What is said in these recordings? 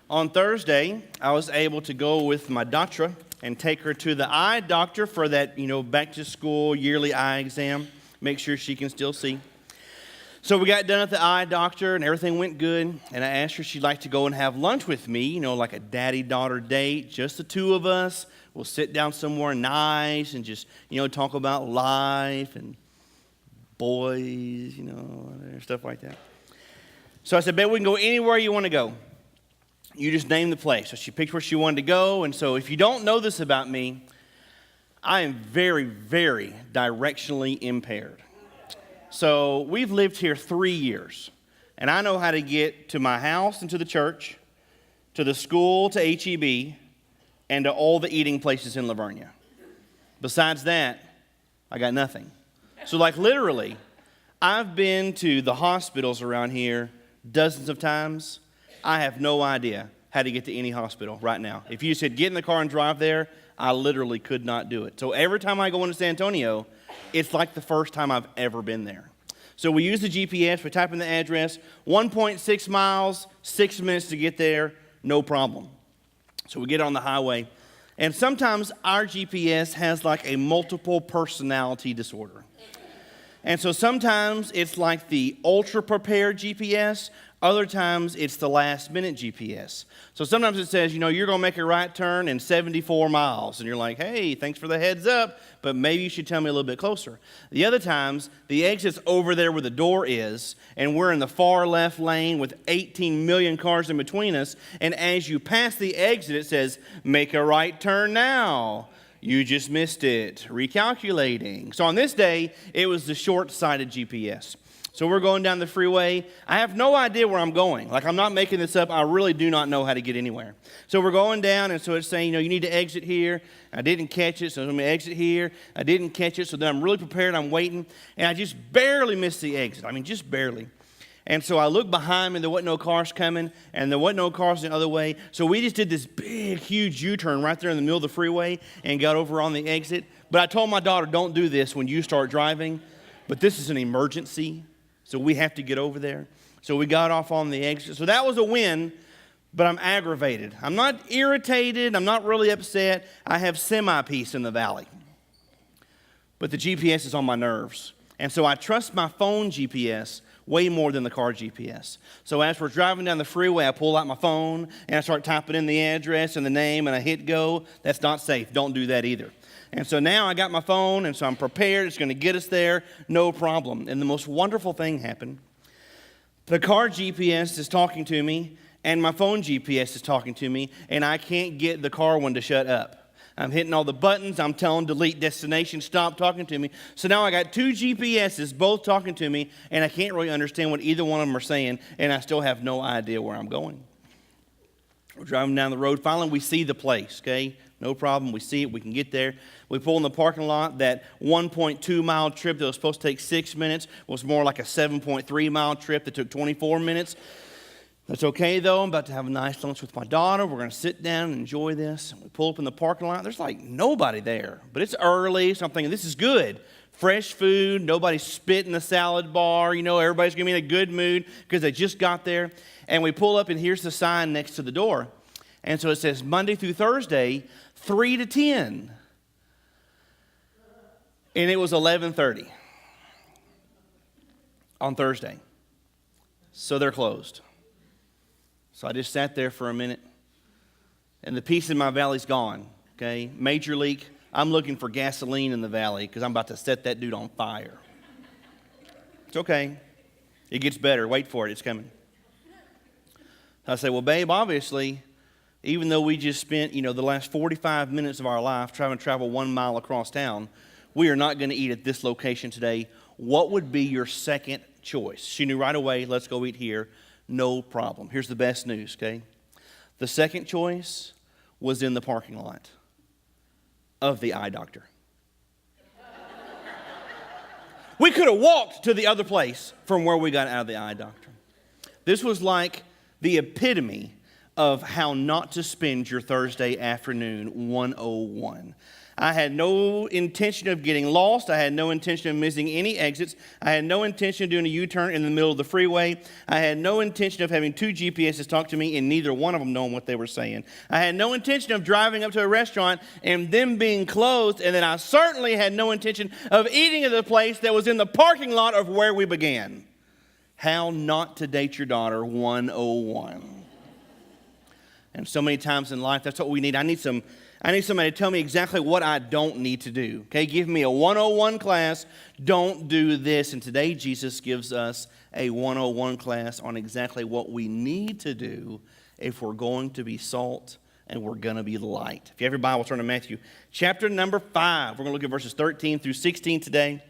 On Thursday, I was able to go with my doctor and take her to the eye doctor for that, back to school yearly eye exam. Make sure she can still see. So we got done at the eye doctor and everything went good. And I asked her if she'd like to go and have lunch with me, like a daddy-daughter date, just the two of us. We'll sit down somewhere nice and just, talk about life and boys, stuff like that. So I said, babe, we can go anywhere you want to go. You just name the place. So she picked where she wanted to go. And so if you don't know this about me, I am very, very directionally impaired. So we've lived here 3 years. And I know how to get to my house and to the church, to the school, to HEB, and to all the eating places in Livonia. Besides that, I got nothing. So literally, I've been to the hospitals around here dozens of times. I have no idea how to get to any hospital right now. If you said get in the car and drive there, I literally could not do it. So every time I go into San Antonio, it's like the first time I've ever been there. So we use the GPS, we type in the address, 1.6 miles, 6 minutes to get there, no problem. So we get on the highway, and sometimes our GPS has a multiple personality disorder. And so sometimes it's like the ultra-prepared GPS. Other times it's the last-minute GPS. So sometimes it says, you're going to make a right turn in 74 miles. And you're like, hey, thanks for the heads up, but maybe you should tell me a little bit closer. The other times, the exit's over there where the door is, and we're in the far left lane with 18 million cars in between us. And as you pass the exit, it says, make a right turn now. You just missed it. Recalculating. So on this day, it was the short-sighted GPS. So we're going down the freeway. I have no idea where I'm going. I'm not making this up. I really do not know how to get anywhere. So we're going down, and so it's saying, you need to exit here. I didn't catch it, so I'm going to exit here. I didn't catch it, so then I'm really prepared. I'm waiting, and I just barely missed the exit. Just barely. And so I looked behind me. There wasn't no cars coming, and there wasn't no cars the other way. So we just did this big, huge U-turn right there in the middle of the freeway and got over on the exit. But I told my daughter, don't do this when you start driving. But this is an emergency, so we have to get over there. So we got off on the exit. So that was a win, but I'm aggravated. I'm not irritated. I'm not really upset. I have semi-peace in the valley. But the GPS is on my nerves. And so I trust my phone GPS way more than the car GPS. So as we're driving down the freeway, I pull out my phone and I start typing in the address and the name and I hit go. That's not safe. Don't do that either. And so now I got my phone and so I'm prepared. It's going to get us there. No problem. And the most wonderful thing happened. The car GPS is talking to me and my phone GPS is talking to me and I can't get the car one to shut up. I'm hitting all the buttons. I'm telling delete destination, stop talking to me. So now I got two GPSs both talking to me, and I can't really understand what either one of them are saying, and I still have no idea where I'm going. We're driving down the road. Finally, we see the place, okay? No problem. We see it. We can get there. We pull in the parking lot. That 1.2-mile trip that was supposed to take 6 minutes was more like a 7.3-mile trip that took 24 minutes. That's okay, though. I'm about to have a nice lunch with my daughter. We're going to sit down and enjoy this. We pull up in the parking lot. There's nobody there. But it's early, so I'm thinking, this is good. Fresh food. Nobody's spitting the salad bar. Everybody's going to be in a good mood because they just got there. And we pull up, and here's the sign next to the door. And so it says Monday through Thursday, 3 to 10. And it was 11:30 on Thursday. So they're closed. So I just sat there for a minute, and the peace in my valley's gone, okay? Major leak, I'm looking for gasoline in the valley because I'm about to set that dude on fire. It's okay. It gets better. Wait for it. It's coming. I say, well, babe, obviously, even though we just spent, the last 45 minutes of our life trying to travel 1 mile across town, we are not going to eat at this location today. What would be your second choice? She knew right away, let's go eat here. No problem. Here's the best news, okay? The second choice was in the parking lot of the eye doctor. We could have walked to the other place from where we got out of the eye doctor. This was like the epitome of how not to spend your Thursday afternoon 101. I had no intention of getting lost. I had no intention of missing any exits. I had no intention of doing a U-turn in the middle of the freeway. I had no intention of having two GPSs talk to me and neither one of them knowing what they were saying. I had no intention of driving up to a restaurant and them being closed, and then I certainly had no intention of eating at the place that was in the parking lot of where we began. How not to date your daughter 101. And so many times in life, that's what we need. I need somebody to tell me exactly what I don't need to do. Okay, give me a 101 class. Don't do this. And today, Jesus gives us a 101 class on exactly what we need to do if we're going to be salt and we're going to be light. If you have your Bible, turn to Matthew chapter number 5. We're going to look at verses 13 through 16 today.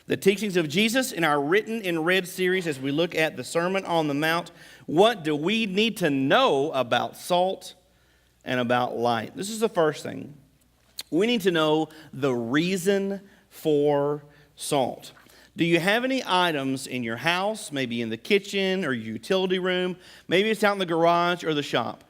The teachings of Jesus in our Written in Red series as we look at the Sermon on the Mount. What do we need to know about salt and about light? This is the first thing. We need to know the reason for salt. Do you have any items in your house, maybe in the kitchen or your utility room, maybe it's out in the garage or the shop,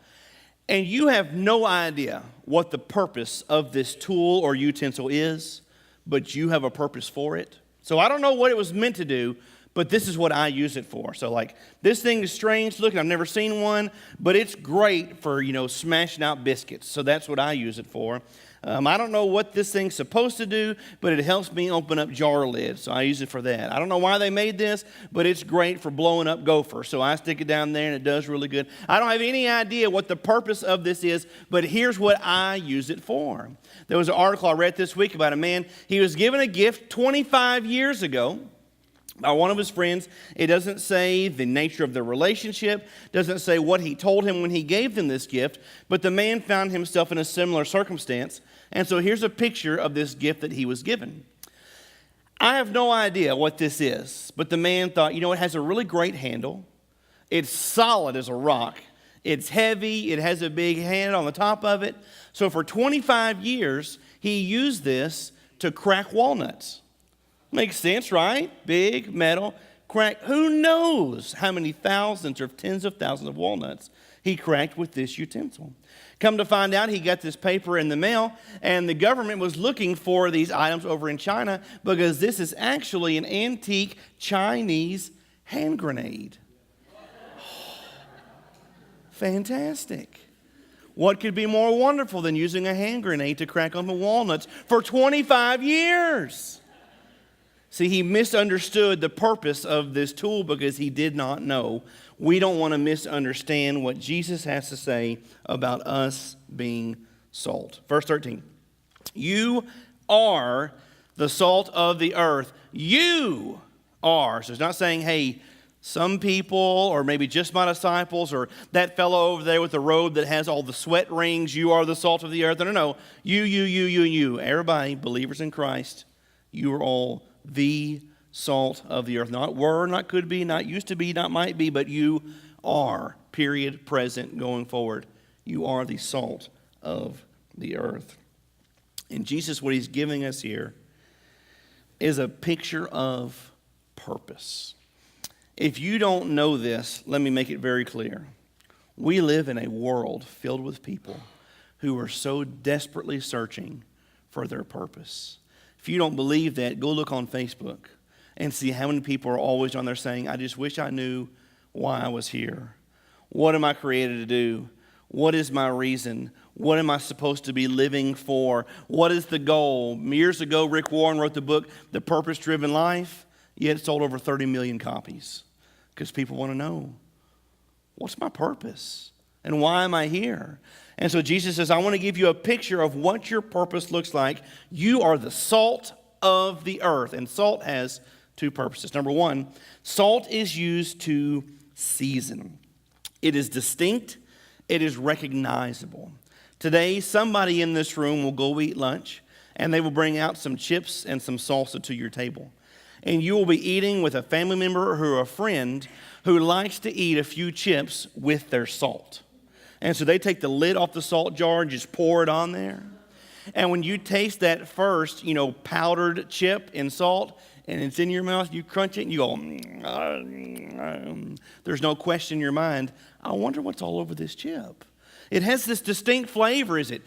and you have no idea what the purpose of this tool or utensil is, but you have a purpose for it? So I don't know what it was meant to do, but this is what I use it for. So like, this thing is strange looking. I've never seen one, but it's great for, smashing out biscuits. So that's what I use it for. I don't know what this thing's supposed to do, but it helps me open up jar lids. So I use it for that. I don't know why they made this, but it's great for blowing up gopher. So I stick it down there and it does really good. I don't have any idea what the purpose of this is, but here's what I use it for. There was an article I read this week about a man. He was given a gift 25 years ago by one of his friends. It doesn't say the nature of the relationship, doesn't say what he told him when he gave them this gift, but the man found himself in a similar circumstance. And so here's a picture of this gift that he was given. I have no idea what this is, but the man thought, it has a really great handle. It's solid as a rock. It's heavy. It has a big handle on the top of it. So for 25 years, he used this to crack walnuts. Makes sense, right? Big metal crack. Who knows how many thousands or tens of thousands of walnuts he cracked with this utensil. Come to find out, he got this paper in the mail, and the government was looking for these items over in China because this is actually an antique Chinese hand grenade. Fantastic. What could be more wonderful than using a hand grenade to crack open walnuts for 25 years? See, he misunderstood the purpose of this tool because he did not know. We don't want to misunderstand what Jesus has to say about us being salt. Verse 13. You are the salt of the earth. You are. So it's not saying, hey, some people, or maybe just my disciples, or that fellow over there with the robe that has all the sweat rings, you are the salt of the earth. No. You. Everybody, believers in Christ, you are all the salt of the earth. Not were, not could be, not used to be, not might be, but you are, period, present, going forward. You are the salt of the earth. And Jesus, what he's giving us here is a picture of purpose. If you don't know this, let me make it very clear. We live in a world filled with people who are so desperately searching for their purpose. If you don't believe that, go look on Facebook and see how many people are always on there saying, I just wish I knew why I was here. What am I created to do? What is my reason? What am I supposed to be living for? What is the goal? Years ago, Rick Warren wrote the book, The Purpose-Driven Life. Yet it sold over 30 million copies because people want to know, what's my purpose? And why am I here? And so Jesus says, I want to give you a picture of what your purpose looks like. You are the salt of the earth. And salt has two purposes. Number one, salt is used to season. It is distinct. It is recognizable. Today, somebody in this room will go eat lunch, and they will bring out some chips and some salsa to your table. And you will be eating with a family member or a friend who likes to eat a few chips with their salt. And so they take the lid off the salt jar and just pour it on there. And when you taste that first, powdered chip in salt, and it's in your mouth, you crunch it, and you go, there's no question in your mind, I wonder what's all over this chip. It has this distinct flavor. Is it,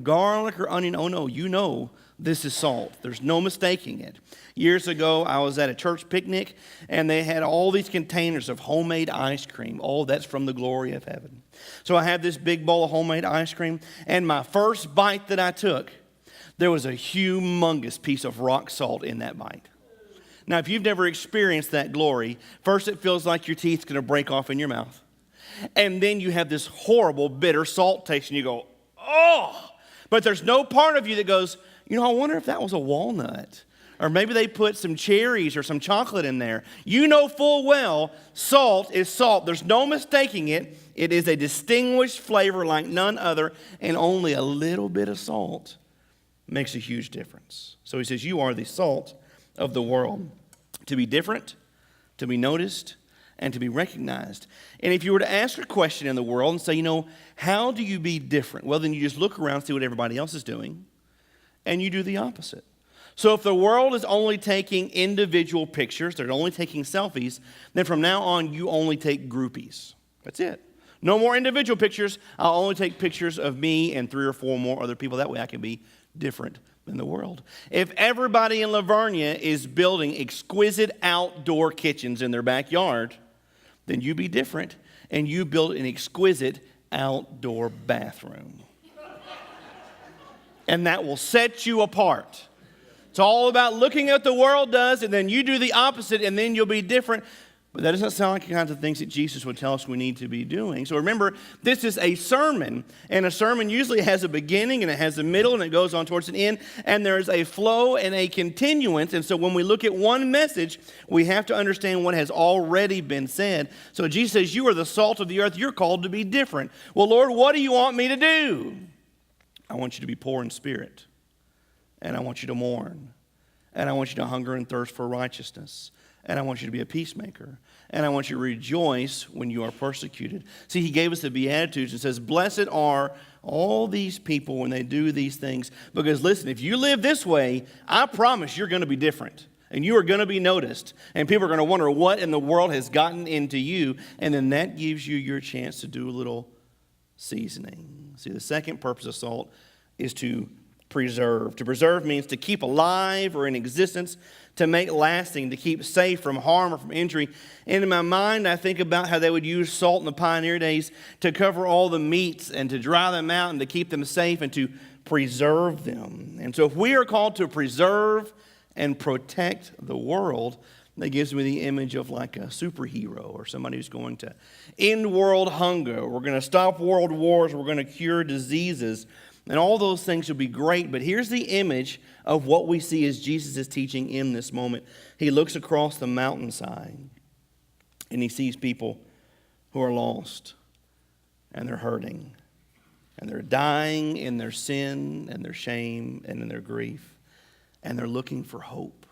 garlic or onion? Oh no, this is salt. There's no mistaking it. Years ago, I was at a church picnic, and they had all these containers of homemade ice cream. Oh, that's from the glory of heaven. So I had this big bowl of homemade ice cream, and my first bite that I took, there was a humongous piece of rock salt in that bite. Now, if you've never experienced that glory, first it feels like your teeth's going to break off in your mouth. And then you have this horrible, bitter salt taste, and you go, oh! But there's no part of you that goes, I wonder if that was a walnut. Or maybe they put some cherries or some chocolate in there. You know full well, salt is salt. There's no mistaking it. It is a distinguished flavor like none other, and only a little bit of salt makes a huge difference. So he says, you are the salt of the world. To be different, to be noticed, and to be recognized. And if you were to ask a question in the world and say, how do you be different? Well, then you just look around and see what everybody else is doing, and you do the opposite. So if the world is only taking individual pictures, they're only taking selfies, then from now on, you only take groupies. That's it. No more individual pictures. I'll only take pictures of me and 3 or 4 more other people. That way I can be different than the world. If everybody in Lavernia is building exquisite outdoor kitchens in their backyard, then you be different and you build an exquisite outdoor bathroom. And that will set you apart. It's all about looking at what the world does, and then you do the opposite, and then you'll be different. But that doesn't sound like the kinds of things that Jesus would tell us we need to be doing. So remember, this is a sermon, and a sermon usually has a beginning, and it has a middle, and it goes on towards an end, and there's a flow and a continuance. And so when we look at one message, we have to understand what has already been said. So Jesus says, you are the salt of the earth. You're called to be different. Well, Lord, what do you want me to do? I want you to be poor in spirit, and I want you to mourn, and I want you to hunger and thirst for righteousness. And I want you to be a peacemaker. And I want you to rejoice when you are persecuted. See, he gave us the Beatitudes and says, blessed are all these people when they do these things. Because listen, if you live this way, I promise you're going to be different. And you are going to be noticed. And people are going to wonder what in the world has gotten into you. And then that gives you your chance to do a little seasoning. See, the second purpose of salt is to preserve. To preserve means to keep alive or in existence, to make lasting, to keep safe from harm or from injury. And in my mind, I think about how they would use salt in the pioneer days to cover all the meats and to dry them out and to keep them safe and to preserve them. And so if we are called to preserve and protect the world, that gives me the image of like a superhero or somebody who's going to end world hunger. We're going to stop world wars. We're going to cure diseases. And all those things will be great, but here's the image of what we see as Jesus is teaching in this moment. He looks across the mountainside, and he sees people who are lost, and they're hurting, and they're dying in their sin and their shame and in their grief, and they're looking for hope,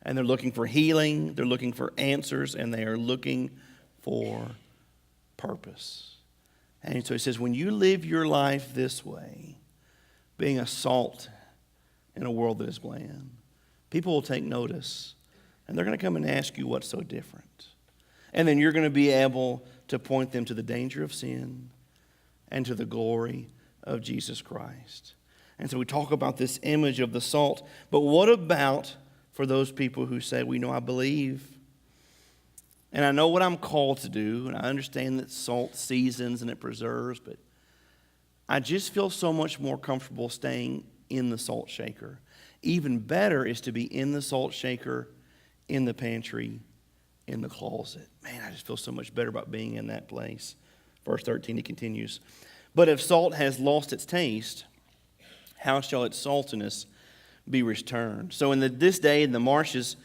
and they're looking for healing, they're looking for answers, and they are looking for purpose. And so he says, when you live your life this way, being a salt in a world that is bland, people will take notice, and they're going to come and ask you what's so different. And then you're going to be able to point them to the danger of sin and to the glory of Jesus Christ. And so we talk about this image of the salt, but what about for those people who say, well, I believe, and I know what I'm called to do, and I understand that salt seasons and it preserves, but I just feel so much more comfortable staying in the salt shaker. Even better is to be in the salt shaker, in the pantry, in the closet. Man, I just feel so much better about being in that place. Verse 13, he continues, but if salt has lost its taste, how shall its saltiness be returned? So in this day, in the marshes,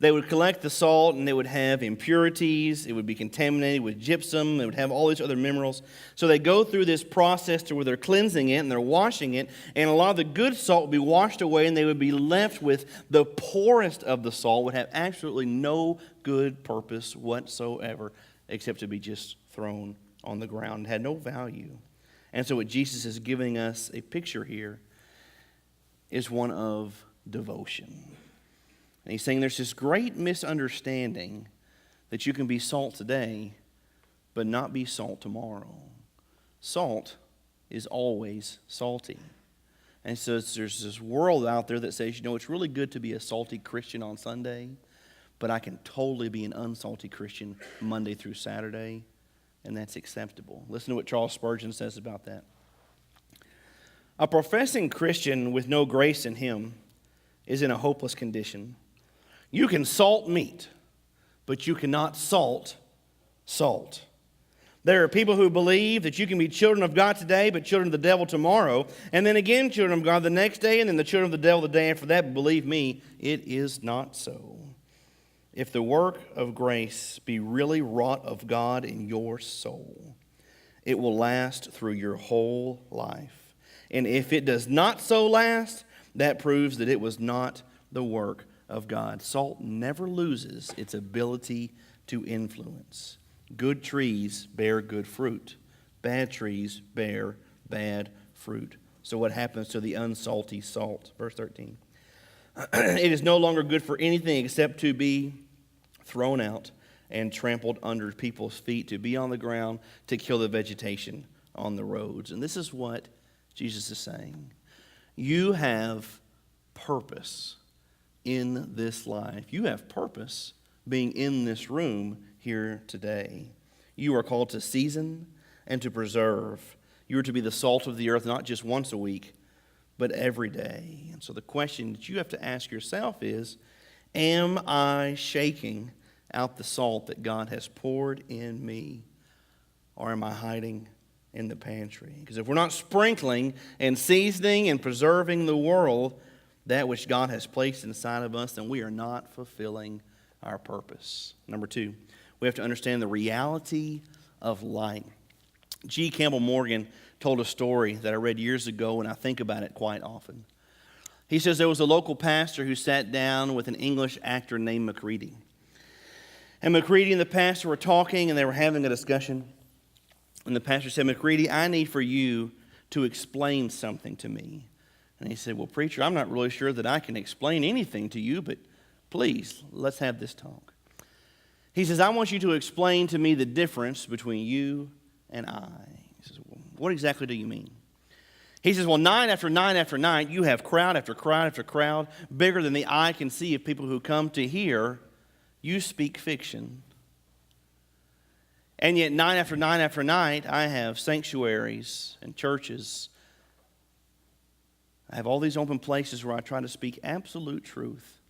they would collect the salt and they would have impurities. It would be contaminated with gypsum. It would have all these other minerals. So they go through this process to where they're cleansing it and they're washing it. And a lot of the good salt would be washed away and they would be left with the poorest of the salt, would have absolutely no good purpose whatsoever except to be just thrown on the ground. It had no value. And so what Jesus is giving us a picture here is one of devotion. And he's saying there's this great misunderstanding that you can be salt today, but not be salt tomorrow. salt is always salty. And so there's this world out there that says, it's really good to be a salty Christian on Sunday, but I can totally be an unsalty Christian Monday through Saturday, and that's acceptable. Listen to what Charles Spurgeon says about that. A professing Christian with no grace in him is in a hopeless condition. You can salt meat, but you cannot salt salt. There are people who believe that you can be children of God today, but children of the devil tomorrow, and then again children of God the next day, and then the children of the devil the day after that. But believe me, it is not so. If the work of grace be really wrought of God in your soul, it will last through your whole life. And if it does not so last, that proves that it was not the work of God. Salt never loses its ability to influence. Good trees bear good fruit. Bad trees bear bad fruit. So what happens to the unsalty salt? Verse 13. It is no longer good for anything except to be thrown out and trampled under people's feet, to be on the ground, to kill the vegetation on the roads. And this is what Jesus is saying. You have purpose in this life. You have purpose being in this room here today. You are called to season and to preserve. You are to be the salt of the earth, not just once a week, but every day. And so the question that you have to ask yourself is, am I shaking out the salt that God has poured in me, or am I hiding in the pantry? Because if we're not sprinkling and seasoning and preserving the world, that which God has placed inside of us, then we are not fulfilling our purpose. Number two, we have to understand the reality of light. G. Campbell Morgan told a story that I read years ago, and I think about it quite often. He says there was a local pastor who sat down with an English actor named Macready. And Macready and the pastor were talking, and they were having a discussion. And the pastor said, Macready, I need for you to explain something to me. And he said, well, preacher, I'm not really sure that I can explain anything to you, but please, let's have this talk. He says, I want you to explain to me the difference between you and I. He says, well, what exactly do you mean? He says, well, night after night after night, you have crowd after crowd after crowd, bigger than the eye can see, of people who come to hear you speak fiction. And yet night after night after night, I have sanctuaries and churches. I have all these open places where I try to speak absolute truth.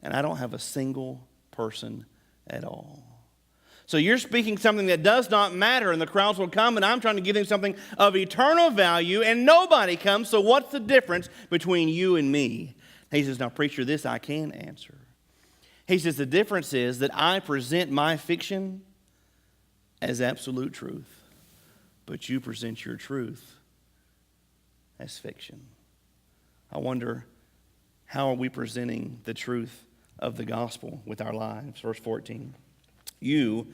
And I don't have a single person at all. So you're speaking something that does not matter, and the crowds will come, and I'm trying to give them something of eternal value, and nobody comes. So what's the difference between you and me? He says, now, preacher, this I can answer. He says, the difference is that I present my fiction as absolute truth, but you present your truth as fiction. I wonder, how are we presenting the truth of the gospel with our lives? Verse 14. You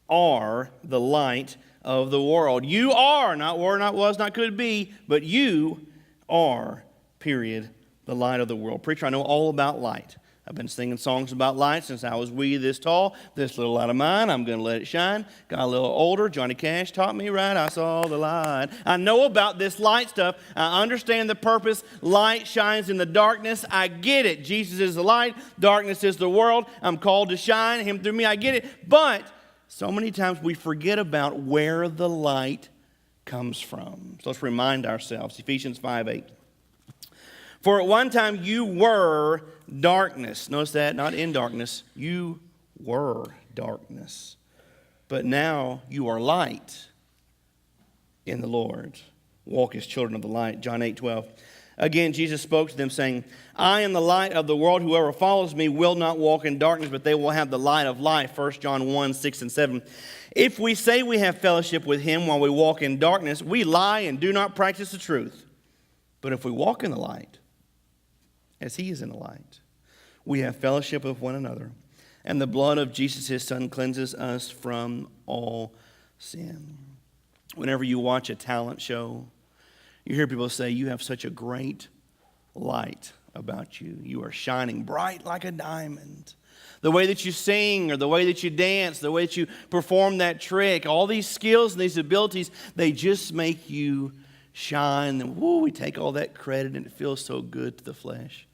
are the light of the world. You are, not were, not was, not could be, but you are, period, the light of the world. Preacher, I know all about light. I've been singing songs about light since I was wee this tall. This little light of mine, I'm going to let it shine. Got a little older. Johnny Cash taught me right. I saw the light. I know about this light stuff. I understand the purpose. Light shines in the darkness. I get it. Jesus is the light. Darkness is the world. I'm called to shine. Him through me. I get it. But so many times we forget about where the light comes from. So let's remind ourselves. Ephesians 5:8. For at one time you were darkness. Notice that, not in darkness. You were darkness. But now you are light in the Lord. Walk as children of the light. John 8:12. Again, Jesus spoke to them, saying, I am the light of the world. Whoever follows me will not walk in darkness, but they will have the light of life. 1 John 1:6-7. If we say we have fellowship with him while we walk in darkness, we lie and do not practice the truth. But if we walk in the light, as he is in the light, we have fellowship with one another. And the blood of Jesus, his son, cleanses us from all sin. Whenever you watch a talent show, you hear people say, you have such a great light about you. You are shining bright like a diamond. The way that you sing or the way that you dance, the way that you perform that trick, all these skills and these abilities, they just make you shine. And woo, we take all that credit and it feels so good to the flesh.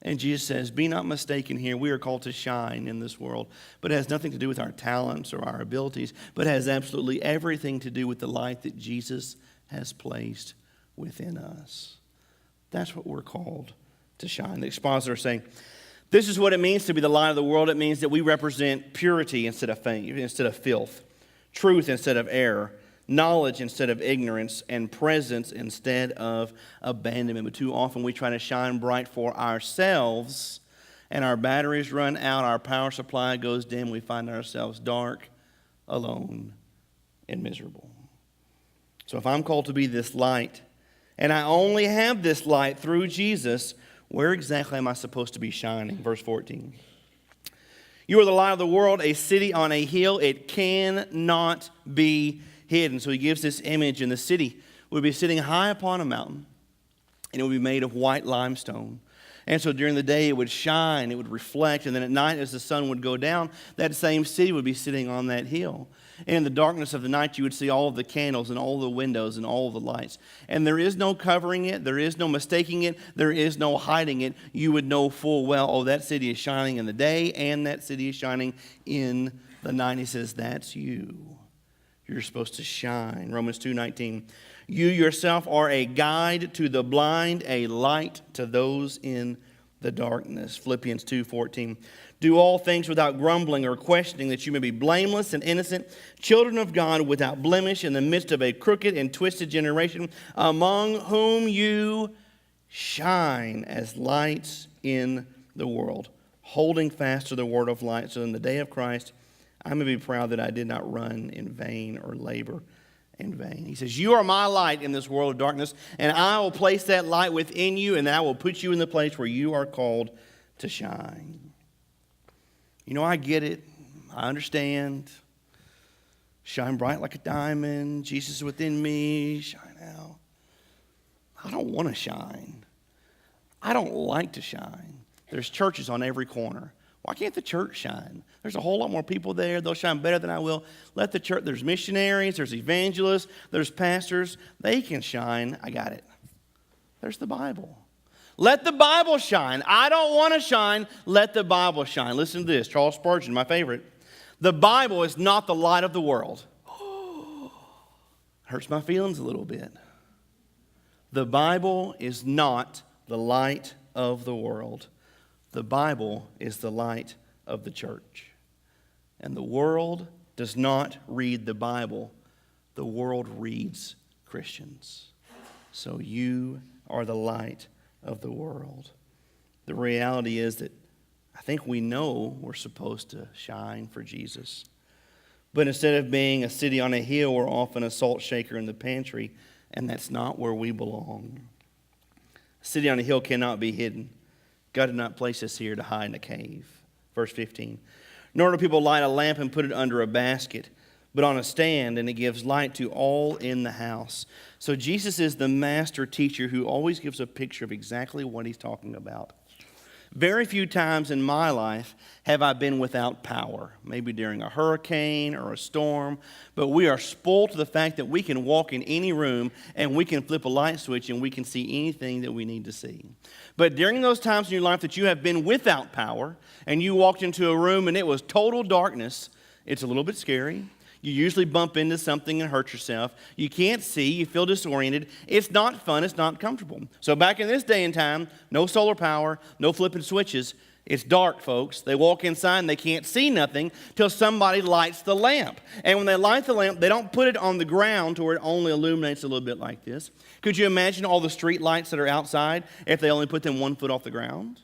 And Jesus says, be not mistaken here. We are called to shine in this world. But it has nothing to do with our talents or our abilities, but has absolutely everything to do with the light that Jesus has placed within us. That's what we're called to shine. The expositor is saying, this is what it means to be the light of the world. It means that we represent purity instead of filth, truth instead of error, knowledge instead of ignorance, and presence instead of abandonment. But too often we try to shine bright for ourselves, and our batteries run out, our power supply goes dim, we find ourselves dark, alone, and miserable. So if I'm called to be this light, and I only have this light through Jesus, where exactly am I supposed to be shining? Verse 14. You are the light of the world, a city on a hill. It cannot be hidden. So he gives this image, and the city would be sitting high upon a mountain, and it would be made of white limestone. And so during the day it would shine, it would reflect, and then at night as the sun would go down, that same city would be sitting on that hill. And in the darkness of the night you would see all of the candles and all the windows and all of the lights. And there is no covering it, there is no mistaking it, there is no hiding it. You would know full well, oh, that city is shining in the day and that city is shining in the night. He says, that's you. You're supposed to shine. Romans 2:19. You yourself are a guide to the blind, a light to those in the darkness. Philippians 2:14. Do all things without grumbling or questioning, that you may be blameless and innocent, children of God without blemish in the midst of a crooked and twisted generation, among whom you shine as lights in the world, holding fast to the word of light, so in the day of Christ I may be proud that I did not run in vain or labor in vain. He says, you are my light in this world of darkness, and I will place that light within you, and I will put you in the place where you are called to shine. You know, I get it. I understand. Shine bright like a diamond. Jesus is within me. Shine out. I don't want to shine. I don't like to shine. There's churches on every corner. Why can't the church shine? There's a whole lot more people there. They'll shine better than I will. Let the church, there's missionaries, there's evangelists, there's pastors. They can shine. I got it. There's the Bible. Let the Bible shine. I don't want to shine. Let the Bible shine. Listen to this. Charles Spurgeon, my favorite. The Bible is not the light of the world. Hurts my feelings a little bit. The Bible is not the light of the world. The Bible is the light of the church. And the world does not read the Bible. The world reads Christians. So you are the light of the world. The reality is that I think we know we're supposed to shine for Jesus. But instead of being a city on a hill, we're often a salt shaker in the pantry, and that's not where we belong. A city on a hill cannot be hidden. God did not place us here to hide in a cave. Verse 15. Nor do people light a lamp and put it under a basket, but on a stand, and it gives light to all in the house. So Jesus is the master teacher who always gives a picture of exactly what he's talking about. Very few times in my life have I been without power, maybe during a hurricane or a storm, but we are spoiled to the fact that we can walk in any room and we can flip a light switch and we can see anything that we need to see. But during those times in your life that you have been without power and you walked into a room and it was total darkness, it's a little bit scary. You usually bump into something and hurt yourself. You can't see. You feel disoriented. It's not fun. It's not comfortable. So back in this day and time, no solar power, no flipping switches. It's dark, folks. They walk inside and they can't see nothing till somebody lights the lamp. And when they light the lamp, they don't put it on the ground to where it only illuminates a little bit like this. Could you imagine all the street lights that are outside if they only put them 1 foot off the ground?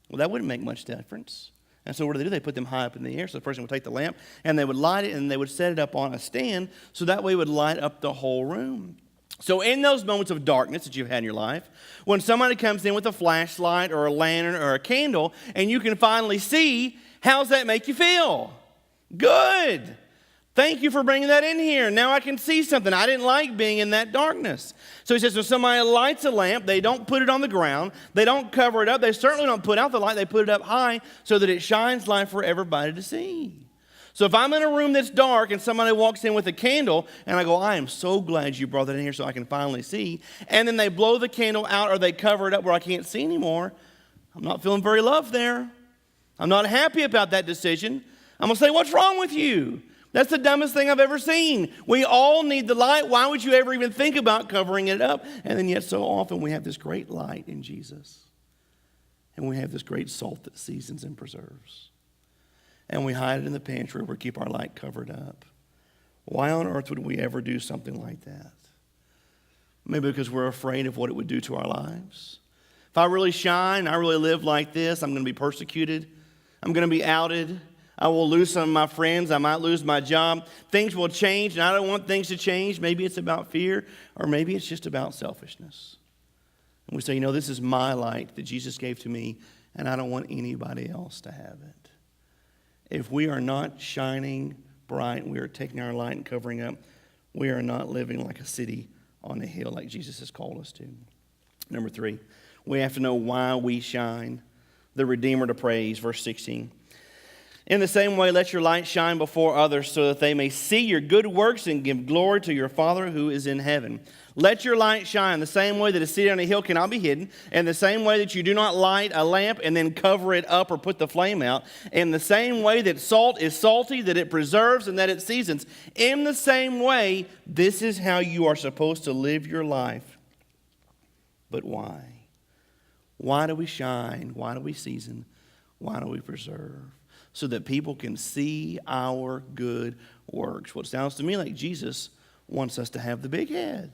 Well, that wouldn't make much difference. And so what do? They put them high up in the air. So the person would take the lamp and they would light it and they would set it up on a stand so that way it would light up the whole room. So in those moments of darkness that you've had in your life, when somebody comes in with a flashlight or a lantern or a candle and you can finally see, how's that make you feel? Good. Thank you for bringing that in here. Now I can see something. I didn't like being in that darkness. So he says, when somebody lights a lamp, they don't put it on the ground. They don't cover it up. They certainly don't put out the light. They put it up high so that it shines light for everybody to see. So if I'm in a room that's dark and somebody walks in with a candle and I go, I am so glad you brought that in here so I can finally see, and then they blow the candle out or they cover it up where I can't see anymore, I'm not feeling very loved there. I'm not happy about that decision. I'm going to say, what's wrong with you? That's the dumbest thing I've ever seen. We all need the light. Why would you ever even think about covering it up? And then yet so often we have this great light in Jesus. And we have this great salt that seasons and preserves. And we hide it in the pantry where we keep our light covered up. Why on earth would we ever do something like that? Maybe because we're afraid of what it would do to our lives. If I really shine, I really live like this, I'm going to be persecuted. I'm going to be outed. I will lose some of my friends. I might lose my job. Things will change, and I don't want things to change. Maybe it's about fear, or maybe it's just about selfishness. And we say, this is my light that Jesus gave to me, and I don't want anybody else to have it. If we are not shining bright, we are taking our light and covering up, we are not living like a city on a hill like Jesus has called us to. Number 3, we have to know why we shine. The Redeemer to praise, verse 16. In the same way, let your light shine before others so that they may see your good works and give glory to your Father who is in heaven. Let your light shine the same way that a city on a hill cannot be hidden, and the same way that you do not light a lamp and then cover it up or put the flame out, in the same way that salt is salty, that it preserves and that it seasons. In the same way, this is how you are supposed to live your life. But why? Why do we shine? Why do we season? Why do we preserve? So that people can see our good works. Well, it sounds to me like Jesus wants us to have the big head.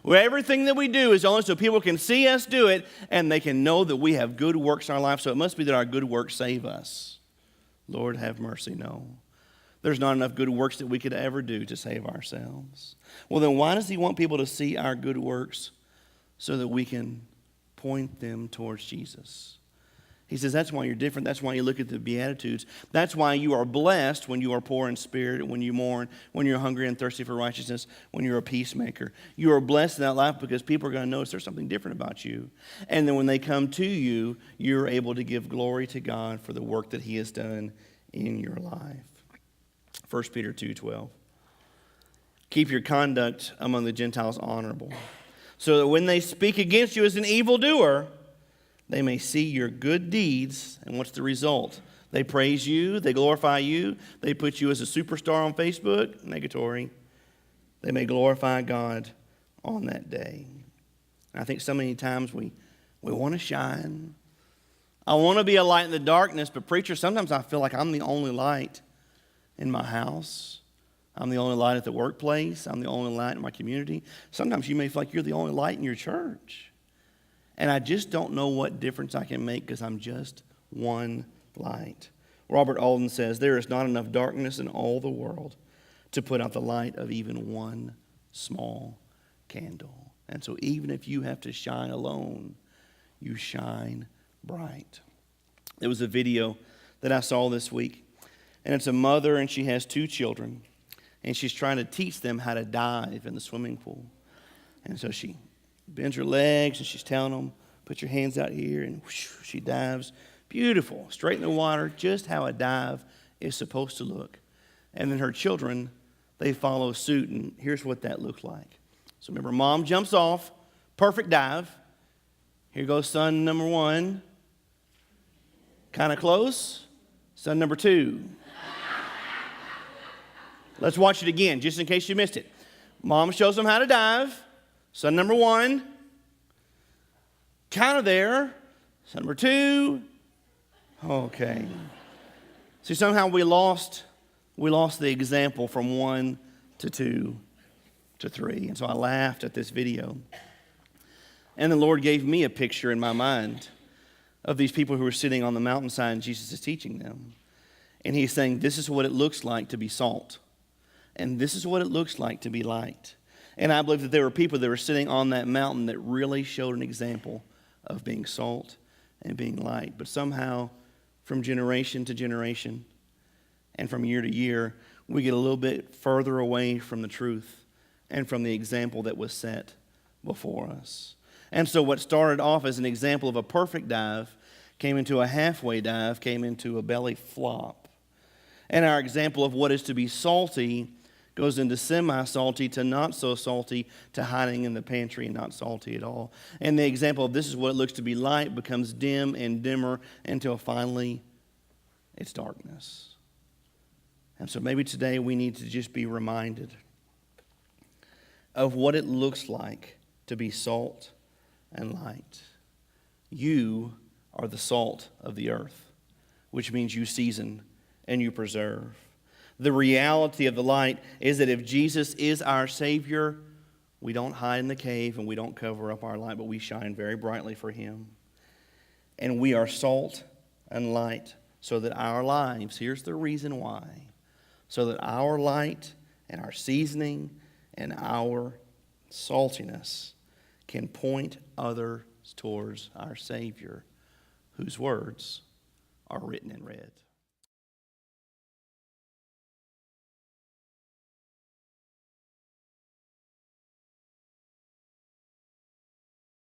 Where everything that we do is only so people can see us do it and they can know that we have good works in our life. So it must be that our good works save us. Lord, have mercy. No. There's not enough good works that we could ever do to save ourselves. Well, then why does he want people to see our good works so that we can point them towards Jesus? He says that's why you're different. That's why you look at the Beatitudes. That's why you are blessed when you are poor in spirit, when you mourn, when you're hungry and thirsty for righteousness, when you're a peacemaker. You are blessed in that life because people are going to notice there's something different about you. And then when they come to you, you're able to give glory to God for the work that he has done in your life. 1 Peter 2:12. Keep your conduct among the Gentiles honorable, so that when they speak against you as an evildoer, they may see your good deeds, and what's the result? They praise you, they glorify you, they put you as a superstar on Facebook, negatory. They may glorify God on that day. And I think so many times we want to shine. I want to be a light in the darkness, but preacher, sometimes I feel like I'm the only light in my house. I'm the only light at the workplace. I'm the only light in my community. Sometimes you may feel like you're the only light in your church. And I just don't know what difference I can make because I'm just one light. Robert Alden says, there is not enough darkness in all the world to put out the light of even one small candle. And so even if you have to shine alone, you shine bright. There was a video that I saw this week, and it's a mother and she has 2 children, and she's trying to teach them how to dive in the swimming pool. And so she bends her legs, and she's telling them, put your hands out here, and whoosh, she dives. Beautiful, straight in the water, just how a dive is supposed to look. And then her children, they follow suit, and here's what that looks like. So remember, mom jumps off, perfect dive. Here goes son number 1. Kind of close. Son number 2. Let's watch it again, just in case you missed it. Mom shows them how to dive. Son number 1, kind of there. Son number 2, okay. See, somehow we lost the example from 1 to 2 to 3. And so I laughed at this video. And the Lord gave me a picture in my mind of these people who were sitting on the mountainside and Jesus is teaching them. And he's saying, this is what it looks like to be salt. And this is what it looks like to be light. And I believe that there were people that were sitting on that mountain that really showed an example of being salt and being light. But somehow, from generation to generation, And from year to year, we get a little bit further away from the truth and from the example that was set before us. And so what started off as an example of a perfect dive came into a halfway dive, came into a belly flop. And our example of what is to be salty goes into semi-salty to not so salty to hiding in the pantry and not salty at all. And the example of this is what it looks to be light becomes dim and dimmer until finally it's darkness. And so maybe today we need to just be reminded of what it looks like to be salt and light. You are the salt of the earth, which means you season and you preserve. The reality of the light is that if Jesus is our Savior, we don't hide in the cave and we don't cover up our light, but we shine very brightly for Him. And we are salt and light so that our lives, here's the reason why, so that our light and our seasoning and our saltiness can point others towards our Savior, whose words are written in red.